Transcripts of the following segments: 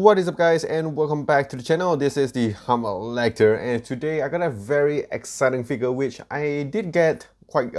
What is up, guys, and welcome back to the channel. This is the Humble Lecter, and today I got a very exciting figure which I did get quite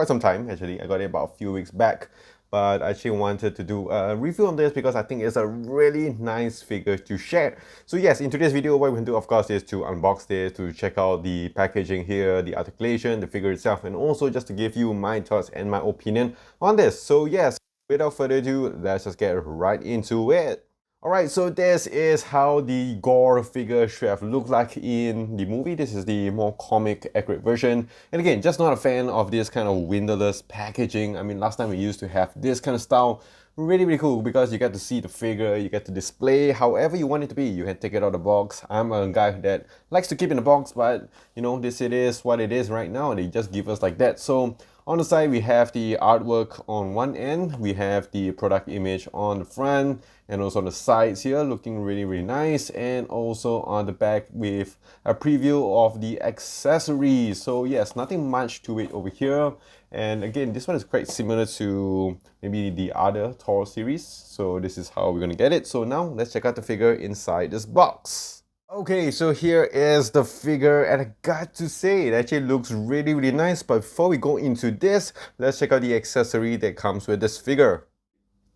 some time. Actually, I got it about a few weeks back, but I actually wanted to do a review on this because I think it's a really nice figure to share. So yes, in today's video, what we're going to do, of course, is to unbox this, to check out the packaging here, the articulation, the figure itself, and also just to give you my thoughts and my opinion on this. So yes, without further ado, let's just get right into it. Alright, so this is how the Gorr figure should have looked like in the movie. This is the more comic accurate version. And again, just not a fan of this kind of windowless packaging. I mean, last time we used to have this kind of style. Really cool because you get to see the figure, you get to display however you want it to be. You can take it out of the box. I'm a guy that likes to keep in the box, but you know, it is what it is right now. They just give us like that. So on the side, we have the artwork on one end, we have the product image on the front, and also on the sides here, looking really nice, and also on the back with a preview of the accessories. So yes, nothing much to it over here. And again, this one is quite similar to maybe the other Thor series. So this is how we're gonna get it. So now let's check out the figure inside this box. Okay, so here is the figure, and I got to say, it actually looks really nice. But before we go into this, let's check out the accessory that comes with this figure.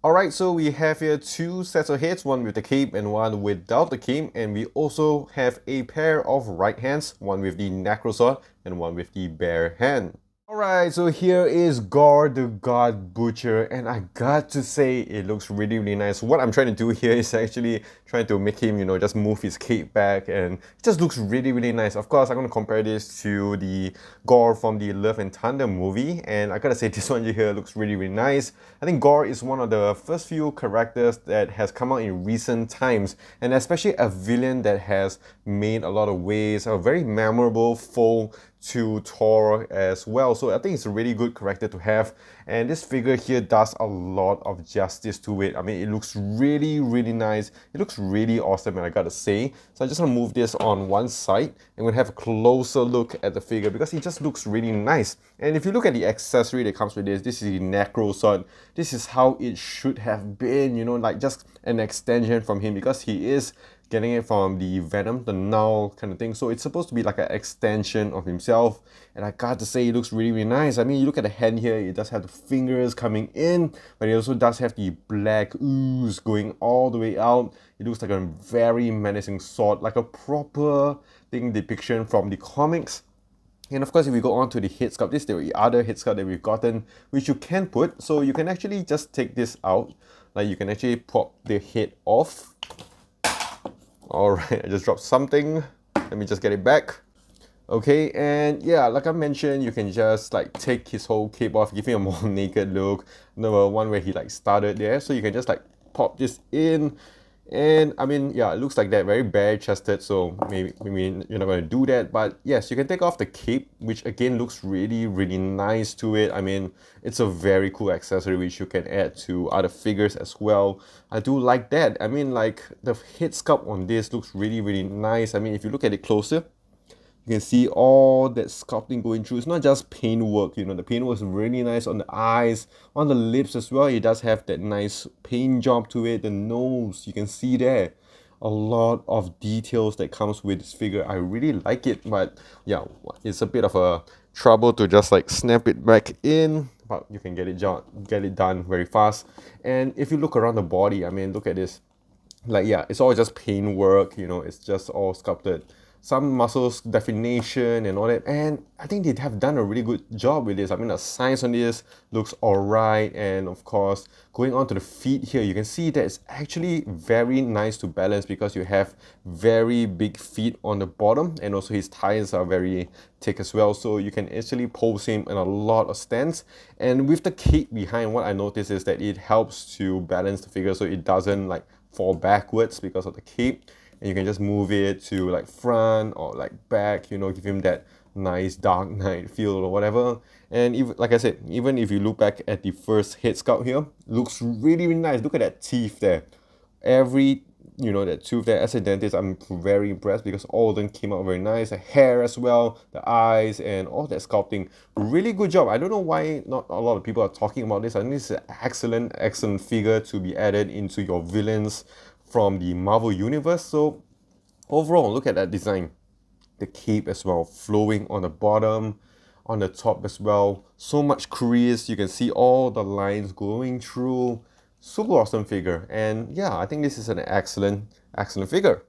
Alright, so we have here two sets of heads, one with the cape and one without the cape, and we also have a pair of right hands, one with the necro sword and one with the bare hand. Alright, so here is Gorr the God Butcher, and I got to say it looks really nice. What I'm trying to do here is actually trying to make him, you know, just move his cape back, and it just looks really nice. Of course, I'm going to compare this to the Gorr from the Love and Thunder movie, and I gotta say this one here looks really nice. I think Gorr is one of the first few characters that has come out in recent times, and especially a villain that has made a lot of waves, a very memorable foe to Thor as well. So I think it's a really good character to have, and this figure here does a lot of justice to it. I mean, it looks really nice. It looks really awesome, and I gotta say. So I just want to move this on one side and we'll have a closer look at the figure because it just looks really nice. And if you look at the accessory that comes with this is the necro sword. This is how it should have been, you know, like just an extension from him, because he is getting it from the Venom, the Null kind of thing. So it's supposed to be like an extension of himself. And I got to say, it looks really nice. I mean, you look at the hand here, it does have the fingers coming in, but it also does have the black ooze going all the way out. It looks like a very menacing sword, like a proper depiction from the comics. And of course, if we go on to the head sculpt, this is the other head sculpt that we've gotten, which you can put. So you can actually just take this out. Like, you can actually pop the head off. Alright, I just dropped something. Let me just get it back. Okay, and yeah, like I mentioned, you can just like take his whole cape off, give him a more naked look. The one where he like started there. So you can just like pop this in. And I mean, yeah, it looks like that, very bare-chested, so maybe you're not going to do that. But yes, you can take off the cape, which again looks really nice to it. I mean, it's a very cool accessory which you can add to other figures as well. I do like that. I mean, like, the head sculpt on this looks really nice. I mean, if you look at it closer, you can see all that sculpting going through. It's not just paintwork, you know, the paintwork is really nice on the eyes, on the lips as well. It does have that nice paint job to it. The nose, you can see there. A lot of details that comes with this figure. I really like it, but yeah, it's a bit of a trouble to just like snap it back in, but you can get it done very fast. And if you look around the body, I mean, look at this. Like, yeah, it's all just paintwork, you know, it's just all sculpted. Some muscles definition and all that, and I think they have done a really good job with this. I mean, the size on this looks alright, and of course, going on to the feet here, you can see that it's actually very nice to balance because you have very big feet on the bottom, and also his thighs are very thick as well, so you can actually pose him in a lot of stance. And with the cape behind, what I noticed is that it helps to balance the figure so it doesn't like fall backwards because of the cape. And you can just move it to like front or like back, you know, give him that nice Dark Knight feel or whatever. And even, like I said, even if you look back at the first head sculpt here, looks really nice. Look at that teeth there. Every, you know, that tooth there, as a dentist, I'm very impressed because all of them came out very nice. The hair as well, the eyes, and all that sculpting. Really good job. I don't know why not a lot of people are talking about this. I think this is an excellent figure to be added into your villains from the Marvel Universe. So overall, look at that design. The cape as well, flowing on the bottom, on the top as well. So much crease, you can see all the lines going through. Super awesome figure. And yeah, I think this is an excellent figure.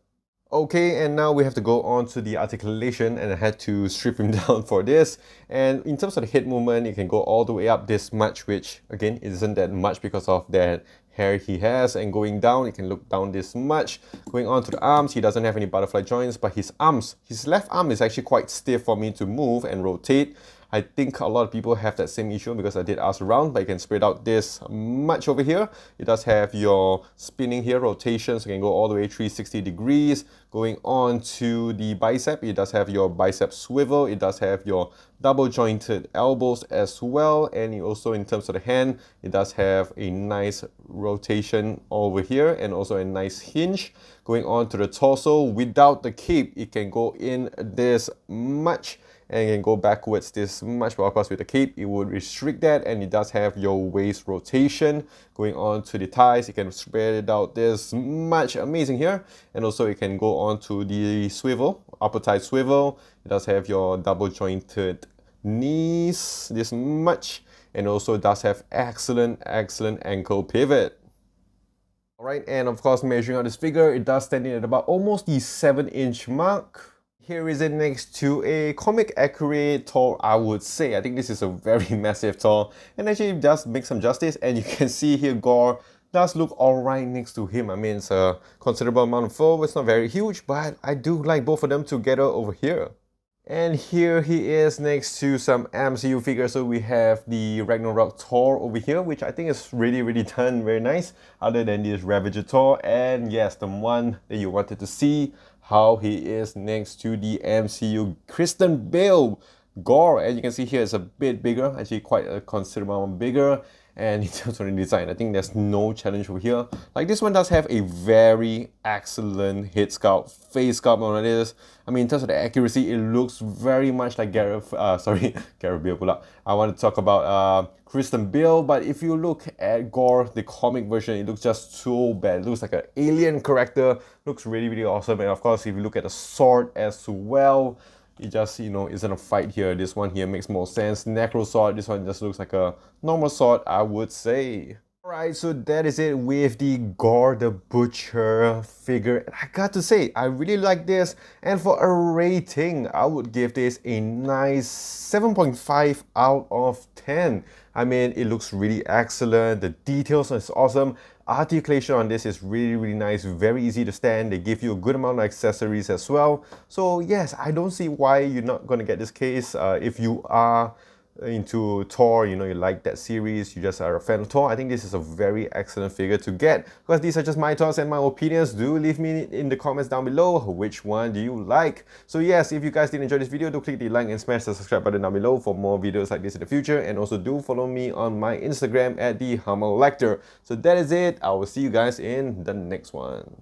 Okay, and now we have to go on to the articulation, and I had to strip him down for this. And in terms of the head movement, you can go all the way up this much, which again isn't that much because of that hair he has, and going down, you can look down this much. Going on to the arms, he doesn't have any butterfly joints, but his arms, his left arm is actually quite stiff for me to move and rotate. I think a lot of people have that same issue because I did ask around, but you can spread out this much over here. It does have your spinning here, rotation, so you can go all the way 360 degrees. Going on to the bicep, it does have your bicep swivel. It does have your double jointed elbows as well. And also in terms of the hand, it does have a nice rotation over here and also a nice hinge. Going on to the torso, without the cape, it can go in this much and you can go backwards this much, but of course with the cape it would restrict that. And it does have your waist rotation. Going on to the thighs, you can spread it out this much, amazing here. And also you can go on to the swivel, upper thigh swivel. It does have your double jointed knees this much, and also does have excellent ankle pivot. Alright, and of course measuring out this figure, it does stand in at about almost the 7-inch mark. Here is it next to a comic accurate Thor, I would say. I think this is a very massive Thor, and actually it does make some justice. And you can see here Gorr does look alright next to him. I mean, it's a considerable amount of fur. It's not very huge, but I do like both of them together over here. And here he is next to some MCU figures. So we have the Ragnarok Thor over here, which I think is really done very nice, other than this Ravager Thor. And yes, the one that you wanted to see, how he is next to the MCU Christian Bale Gorr. And you can see here it's a bit bigger, actually quite a considerable amount bigger. And in terms of the design, I think there's no challenge over here. Like, this one does have a very excellent head sculpt, face sculpt on this. I mean, in terms of the accuracy, it looks very much like Gareth Bale pula. I want to talk about Christian Bale, but if you look at Gorr, the comic version, it looks just so bad. It looks like an alien character, looks really awesome. And of course, if you look at the sword as well, it just, you know, isn't a fight here. This one here makes more sense. Necro sword, this one just looks like a normal sword, I would say. Alright, so that is it with the Gorr the Butcher figure. And I got to say, I really like this. And for a rating, I would give this a nice 7.5 out of 10. I mean, it looks really excellent. The details is awesome. Articulation on this is really nice, very easy to stand. They give you a good amount of accessories as well. So yes, I don't see why you're not going to get this case. If you are into Thor, you know, you like that series, you just are a fan of Thor, I think this is a very excellent figure to get. Because these are just my thoughts and my opinions. Do leave me in the comments down below which one do you like. So yes, if you guys did enjoy this video, do click the like and smash the subscribe button down below for more videos like this in the future. And also do follow me on my Instagram at the Humble Lecter. So that is it. I will see you guys in the next one.